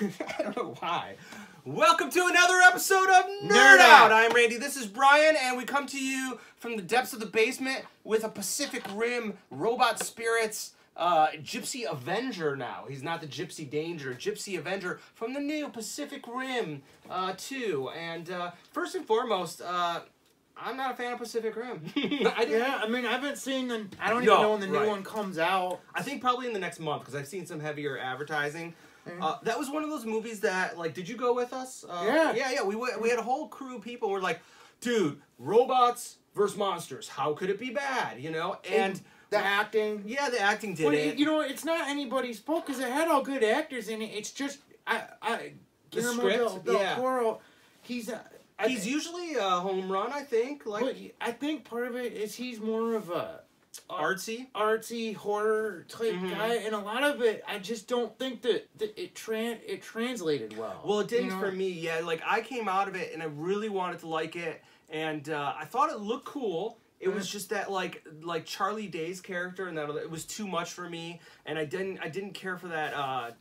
I don't know why. Welcome to another episode of Nerd Out. I'm Randy, this is Brian, and we come to you from the depths of the basement with a Pacific Rim Robot Spirits Gypsy Avenger now. He's not the Gypsy Danger, Gypsy Avenger from the new Pacific Rim 2. And first and foremost, I'm not a fan of Pacific Rim. I mean, I haven't seen the... I don't even know when the new one comes out. I think probably in the next month, because I've seen some heavier advertising. That was one of those movies that, like, did you go with us? Yeah. We had a whole crew of people. We're like, dude, robots versus monsters. How could it be bad? You know? And the acting. Yeah, the acting did it. You know, it's not anybody's fault because it had all good actors in it. It's just the script. Del Toro, he's usually a home run, I think. But I think part of it is he's more of a artsy horror type guy, and a lot of it I just don't think that it translated well. Well, it didn't for me. Yeah, like I came out of it and I really wanted to like it, and I thought it looked cool. It was just that like Charlie Day's character, and that it was too much for me, and I didn't care for that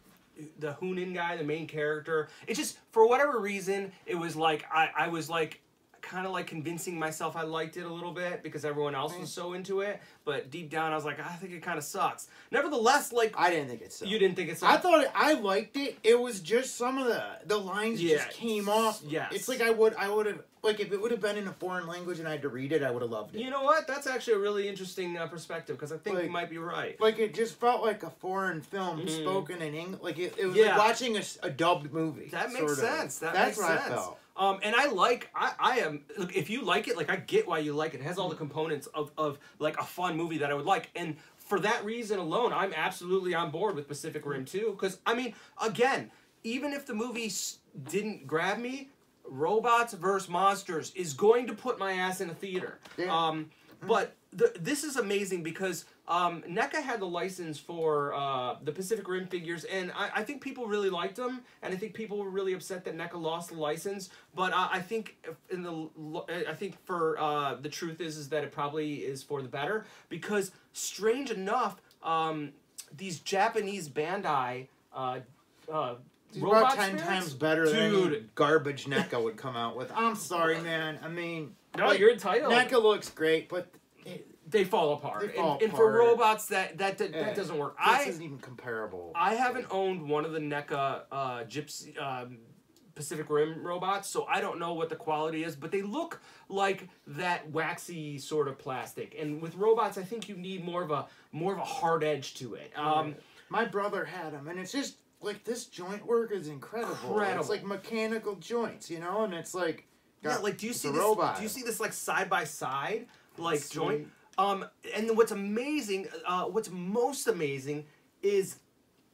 the Hunan guy, the main character. It just, for whatever reason, it was like I was like kind of like convincing myself I liked it a little bit because everyone else was so into it, but deep down I was like, I think it kind of sucks. Nevertheless, like, I didn't think it sucked. You didn't think it sucked? I liked it. It was just some of the lines just came off. Yes. It's like I would have, like, if it would have been in a foreign language and I had to read it, I would have loved it. You know what? That's actually a really interesting perspective, because I think you might be right. Like, it just felt like a foreign film spoken in English. Like, it was like watching a dubbed movie. That makes sense. That's what I felt. And I am, look, if you like it, like, I get why you like it. It has all the components of like, a fun movie that I would like. And for that reason alone, I'm absolutely on board with Pacific Rim 2. Because, I mean, again, even if the movie didn't grab me, robots versus monsters is going to put my ass in a theater. Yeah. But this is amazing because NECA had the license for the Pacific Rim figures, and I think people really liked them, and I think people were really upset that NECA lost the license. But I think for the truth is that it probably is for the better, because strange enough, these Japanese Bandai He's about 10 times better than any garbage NECA would come out with. I'm sorry, man. I mean... No, like, you're entitled. NECA looks great, but... They fall apart. And for robots, that doesn't work. This isn't even comparable. I haven't owned one of the NECA Gypsy Pacific Rim robots, so I don't know what the quality is, but they look like that waxy sort of plastic. And with robots, I think you need more of a hard edge to it. My brother had them, and it's just... Like, this joint work is incredible. It's like mechanical joints, you know? And it's like... Yeah, like, do you see this, like, side-by-side, like, joint? And what's amazing, what's most amazing is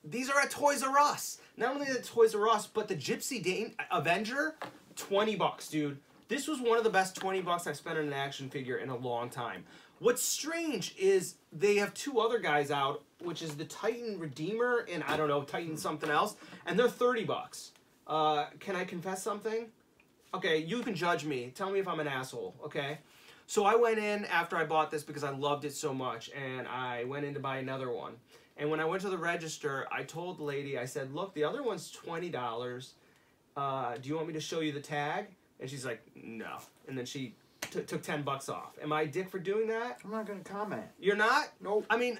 these are at Toys R Us. Not only at Toys R Us, but the Gypsy Avenger, $20, dude. This was one of the best $20 I've spent on an action figure in a long time. What's strange is they have two other guys out, which is the Titan Redeemer and, I don't know, Titan something else, and they're $30. Can I confess something? Okay, you can judge me. Tell me if I'm an asshole, okay? So I went in after I bought this because I loved it so much, and I went in to buy another one. And when I went to the register, I told the lady, I said, look, the other one's $20. Do you want me to show you the tag? And she's like, no. And then she... took $10 off. Am I a dick for doing that? I'm not gonna comment. You're not? Nope. I mean,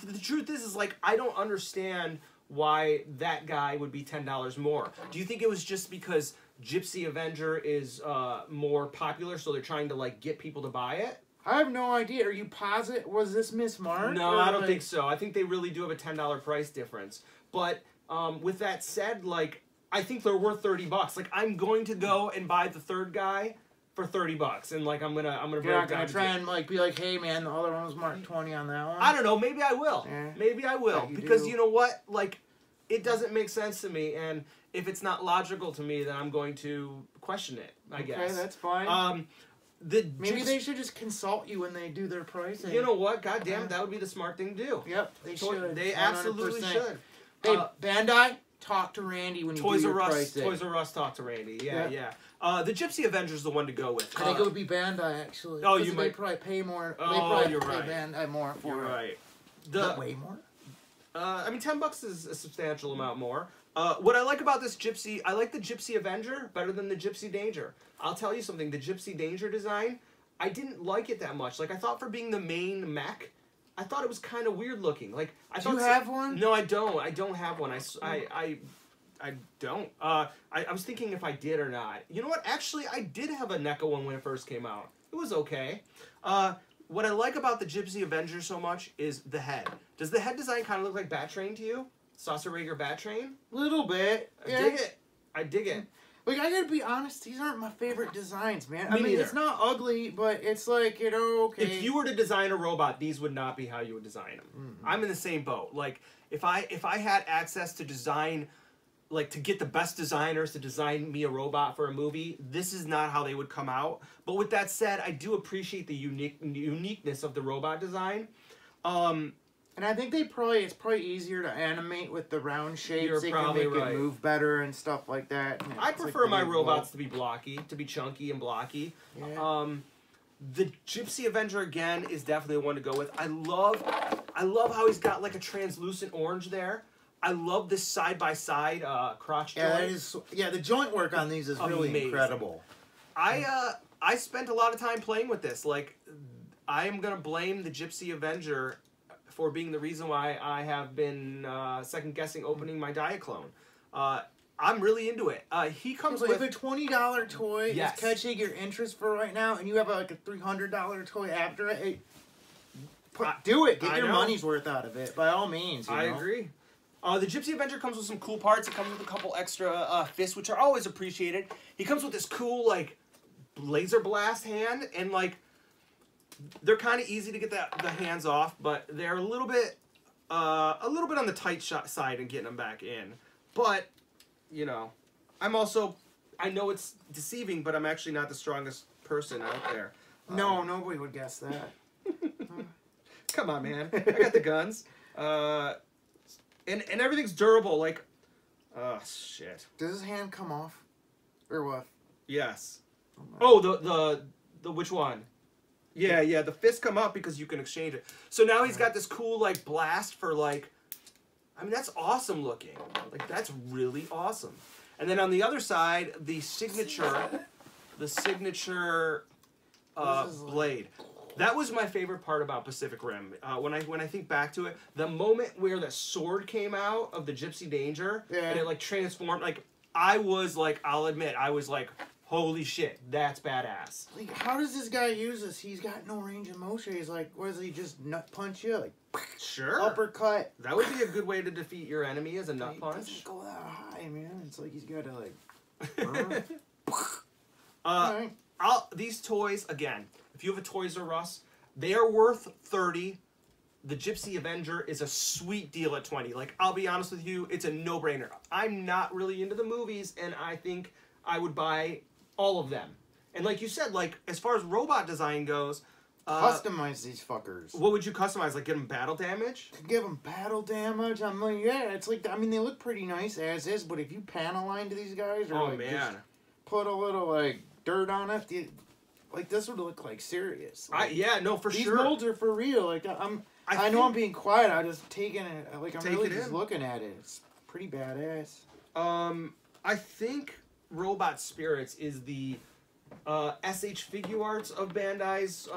the truth is like, I don't understand why that guy would be $10 more. Do you think it was just because Gypsy Avenger is more popular, so they're trying to like get people to buy it? I have no idea. Are you positive? Was this mismarked? No, I don't think so. I think they really do have a $10 price difference. But with that said, like, I think they're worth $30. Like, I'm going to go and buy the third guy for $30, and like I'm gonna. You're not gonna try and like be like, hey man, the other one was marked 20 on that one. I don't know. Maybe I will. Maybe I will, because you know what? Like, it doesn't make sense to me, and if it's not logical to me, then I'm going to question it. I guess. Okay, that's fine. Maybe Gypsy, they should just consult you when they do their pricing. You know what? God damn it, that would be the smart thing to do. Yep, they should. They absolutely should. Hey, Bandai, talk to Randy when you do your pricing. Toys R Us, talk to Randy. Yeah. The Gypsy Avenger is the one to go with. I think it would be Bandai, actually. Oh, you might. They probably pay more. Oh, they probably you're pay right. Bandai more for it. You're right. Way more? I mean, $10 is a substantial amount more. What I like about this Gypsy, I like the Gypsy Avenger better than the Gypsy Danger. I'll tell you something, the Gypsy Danger design, I didn't like it that much. Like, I thought for being the main mech, I thought it was kind of weird looking. Like, Do you have one? No, I don't. I don't have one. I don't. I was thinking if I did or not. You know what? Actually, I did have a NECA one when it first came out. It was okay. What I like about the Gypsy Avenger so much is the head. Does the head design kind of look like Bat Train to you? Saucer Rager Bat Train? Little bit. I dig it. I dig it. Like, I gotta be honest, these aren't my favorite designs, man. Me neither. It's not ugly, but it's like, you know, okay. If you were to design a robot, these would not be how you would design them. Mm-hmm. I'm in the same boat. Like, if I had access to design, like, to get the best designers to design me a robot for a movie, this is not how they would come out. But with that said, I do appreciate the uniqueness of the robot design. And I think it's probably easier to animate with the round shapes. They can make it move better and stuff like that. I prefer my robots to be blocky, to be chunky and blocky. Yeah. The Gypsy Avenger again is definitely the one to go with. I love how he's got like a translucent orange there. I love this side by side crotch joint. Yeah, the joint work on these is really incredible. I spent a lot of time playing with this. Like, I am gonna blame the Gypsy Avenger for being the reason why I have been second-guessing opening my Diaclone. I'm really into it. He comes with... If a $20 toy is catching your interest for right now, and you have like a $300 toy after it, do it. Get your money's worth out of it, by all means. I agree. The Gypsy Avenger comes with some cool parts. It comes with a couple extra fists, which are always appreciated. He comes with this cool, like, laser blast hand, and, like, they're kind of easy to get the hands off, but they're a little bit on the tight side in getting them back in. But, you know, I know it's deceiving, but I'm actually not the strongest person out there. No, nobody would guess that. Come on, man. I got the guns. And everything's durable. Like, oh, shit. Does his hand come off? Or what? Yes. Oh, the which one? Yeah, the fists come up because you can exchange it. So now he's got this cool, like, blast for, like... I mean, that's awesome looking. Like, that's really awesome. And then on the other side, the signature blade. That was my favorite part about Pacific Rim. When I think back to it, the moment where the sword came out of the Gypsy Danger, and it, like, transformed, like, I'll admit, I was like... Holy shit, that's badass. Like, how does this guy use this? He's got no range of motion. He's like, what does he just nut punch you? Like, sure. Uppercut. That would be a good way to defeat your enemy as a nut punch. He doesn't go that high, man. It's like he's got to, like... These toys, again, if you have a Toys R Us, they are worth $30. The Gypsy Avenger is a sweet deal at $20. Like, I'll be honest with you, it's a no-brainer. I'm not really into the movies, and I think I would buy... all of them. And like you said, like, as far as robot design goes... customize these fuckers. What would you customize? Like, give them battle damage? Give them battle damage? I'm like, yeah, it's like... I mean, they look pretty nice as is, but if you panel line to these guys... Or just put a little, like, dirt on it... Like, this would look, like, serious. Like, yeah, no, for these sure. These molds are for real. Like, I know I'm being quiet. I'm just taking it... Like, I'm really just looking at it. It's pretty badass. I think... Robot Spirits is the SH Figuarts of Bandai's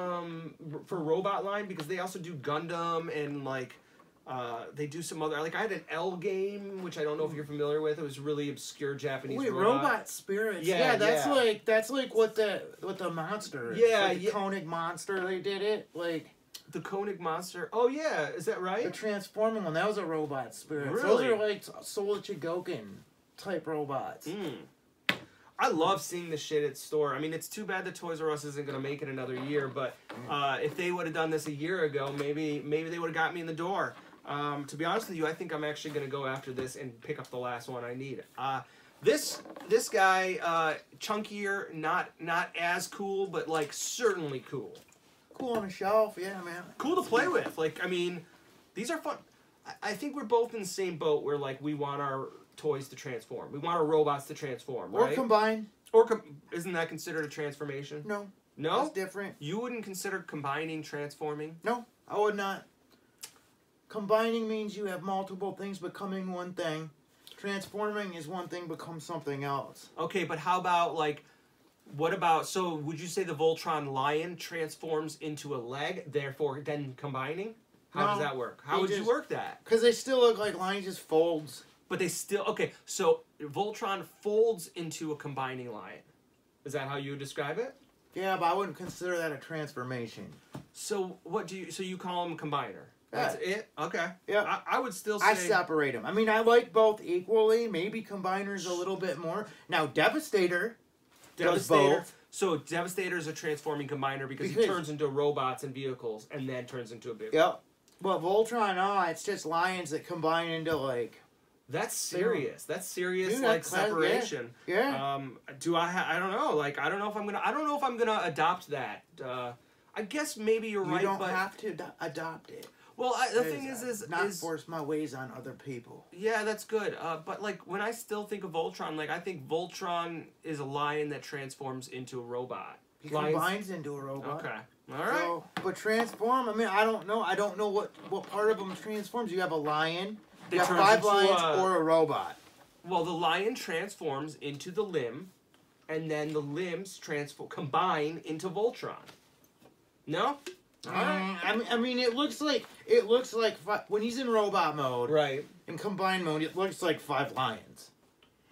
for robot line, because they also do Gundam and like they do some other, like I had an L game which I don't know if you're familiar with. It was really obscure Japanese. Wait, Robot Spirits? Yeah, that's like what the monster is. Yeah, like the Koenig monster. They did it like. The Koenig monster. Oh yeah, is that right? The transforming one. That was a Robot Spirit. Really? Those are like Soul Chigoken type robots. I love seeing this shit at store. I mean, it's too bad that Toys R Us isn't going to make it another year, but if they would have done this a year ago, maybe they would have got me in the door. To be honest with you, I think I'm actually going to go after this and pick up the last one I need. This guy, chunkier, not as cool, but like certainly cool. Cool on a shelf, yeah, man. Cool to play with. Like, I mean, these are fun. I think we're both in the same boat where like we want our toys to transform. We want our robots to transform, right? Or combine. Isn't that considered a transformation? No. No? It's different. You wouldn't consider combining transforming? No, I would not. Combining means you have multiple things becoming one thing. Transforming is one thing becomes something else. Okay, but how about, like, what about, so would you say the Voltron lion transforms into a leg, therefore then combining? How does that work? How would you work that? Because they still look like lions, just folds. But they still, okay, so Voltron folds into a combining lion. Is that how you would describe it? Yeah, but I wouldn't consider that a transformation. So what do you, so you call them a combiner? That's it? Okay. Yeah. I would still say... I separate them. I mean, I like both equally. Maybe Combiner's a little bit more. Now, Devastator does both. So Devastator is a transforming combiner because he turns into robots and vehicles and then turns into a big one. Yep. But Voltron, it's just lions that combine into, like... That's serious. That's serious, dude, like, separation. Yeah. I don't know. Like, I don't know if I'm gonna adopt that. I guess maybe you're right, but... You don't have to adopt it. Well, the thing is not force my ways on other people. Yeah, that's good. But, like, when I still think of Voltron, like, I think Voltron is a lion that transforms into a robot. He combines into a robot. Okay. All right. So, but transform, I mean, I don't know. I don't know what part of them transforms. You have a lion, you have 5 lions, or a robot. Well, the lion transforms into the limb, and then the limbs combine into Voltron. No? I mean, it looks like when he's in robot mode, right? In combined mode, it looks like 5 lions,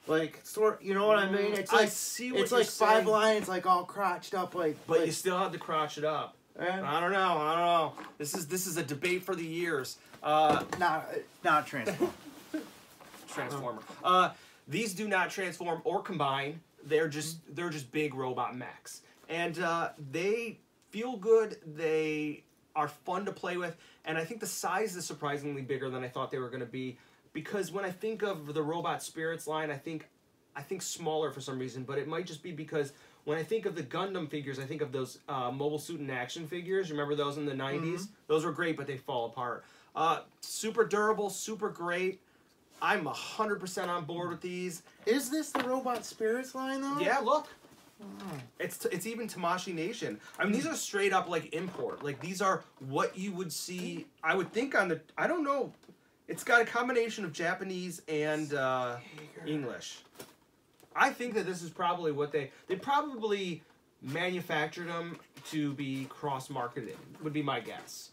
like you know what I mean? It's like, I see what it's you're like saying. 5 lions, like all crotched up, like. But you still have to crotch it up. I don't know. This is a debate for the years. Not transform. Transformer. These do not transform or combine. They're just big robot mechs, and they feel good. They are fun to play with, and I think the size is surprisingly bigger than I thought they were going to be. Because when I think of the Robot Spirits line, I think smaller for some reason, but it might just be because when I think of the Gundam figures, I think of those Mobile Suit in Action figures. Remember those in the 90s? Mm-hmm. Those were great, but they fall apart. Super durable, super great. I'm 100% on board with these. Is this the Robot Spirits line, though? Yeah, look. It's even Tamashii Nation. I mean, these are straight up, like, import. Like, these are what you would see, I would think on the... I don't know. It's got a combination of Japanese and English. I think that this is probably what they probably manufactured them to be cross-marketed, would be my guess.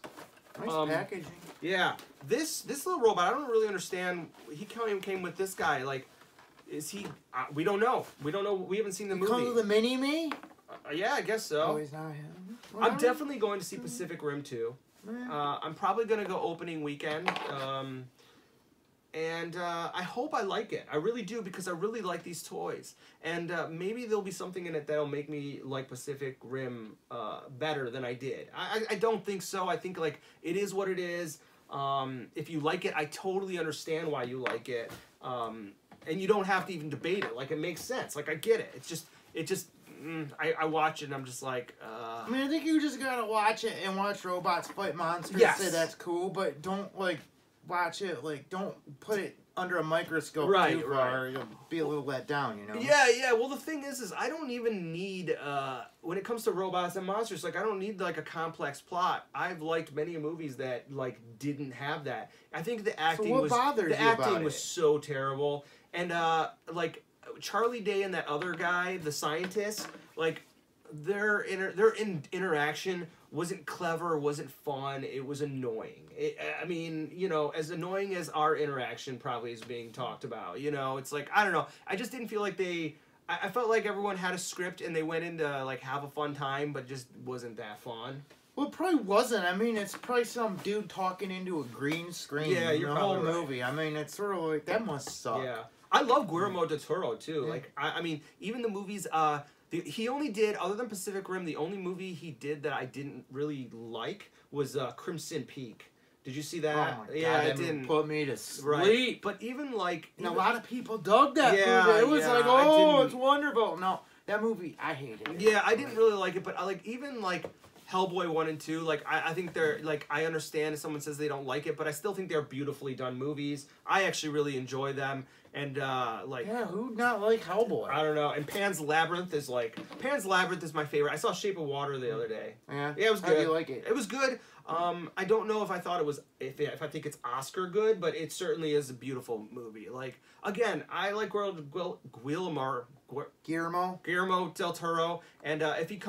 Nice packaging. Yeah. This little robot, I don't really understand. He came with this guy, like... Is he? We don't know. We don't know. We haven't seen the movie. Comes with a mini-me? Yeah, I guess so. Oh, he's not him. Well, I'm definitely going to see Pacific Rim 2. I'm probably going to go opening weekend. And I hope I like it. I really do, because I really like these toys. And maybe there'll be something in it that'll make me like Pacific Rim better than I did. I don't think so. I think, like, it is what it is. If you like it, I totally understand why you like it. And you don't have to even debate it. Like, it makes sense. Like, I get it. I watch it and I'm just like, I mean, I think you just gotta watch it and watch robots fight monsters. Yes. Say that's cool, but don't, like, watch it, like, don't put it under a microscope too far. You'll be a little let down, you know? Yeah. Well, the thing is I don't even need, when it comes to robots and monsters, like, I don't need, like, a complex plot. I've liked many movies that, like, didn't have that. I think the acting was so terrible. And, like, Charlie Day and that other guy, the scientist, like, their interaction wasn't clever, wasn't fun, it was annoying. I mean, you know, as annoying as our interaction probably is being talked about, you know, it's like, I don't know, I just didn't feel like I felt like everyone had a script and they went in to, like, have a fun time, but just wasn't that fun. Well, it probably wasn't. I mean, it's probably some dude talking into a green screen. Yeah, you're the probably whole movie. I mean, it's sort of like, that must suck. Yeah. I love Guillermo del Toro, too. Yeah. Like, I mean, even the movies, he only did, other than Pacific Rim, the only movie he did that I didn't really like was Crimson Peak. Did you see that? Oh my God, it didn't put me to sleep. Right. But even, like... And a lot of people dug that movie. It was like, oh, it's wonderful. No, that movie, I hated it. Yeah, I didn't really like it, but, like, even, like... Hellboy 1 and 2, like, I think they're, like, I understand if someone says they don't like it, but I still think they're beautifully done movies. I actually really enjoy them, and, like... Yeah, who'd not like Hellboy? I don't know, and Pan's Labyrinth is my favorite. I saw Shape of Water the other day. Yeah? Yeah, it was good. How do you like it? It was good. I don't know if I thought it was, if I think it's Oscar good, but it certainly is a beautiful movie. Like, again, I like Guillermo del Toro, and if he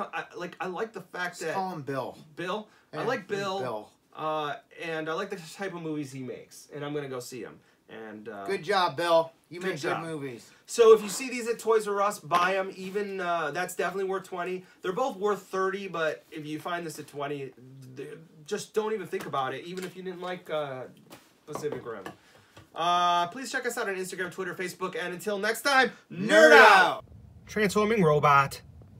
I like the fact that call him Bill. Bill. I like Bill. And I like the type of movies he makes, and I'm gonna go see him. And good job, Bill. You make good movies. So if you see these at Toys R Us, buy them. Even that's definitely worth $20. They're both worth $30, but if you find this at $20, just don't even think about it. Even if you didn't like Pacific Rim. Please check us out on Instagram, Twitter, Facebook, and until next time, nerd out. Transforming robot.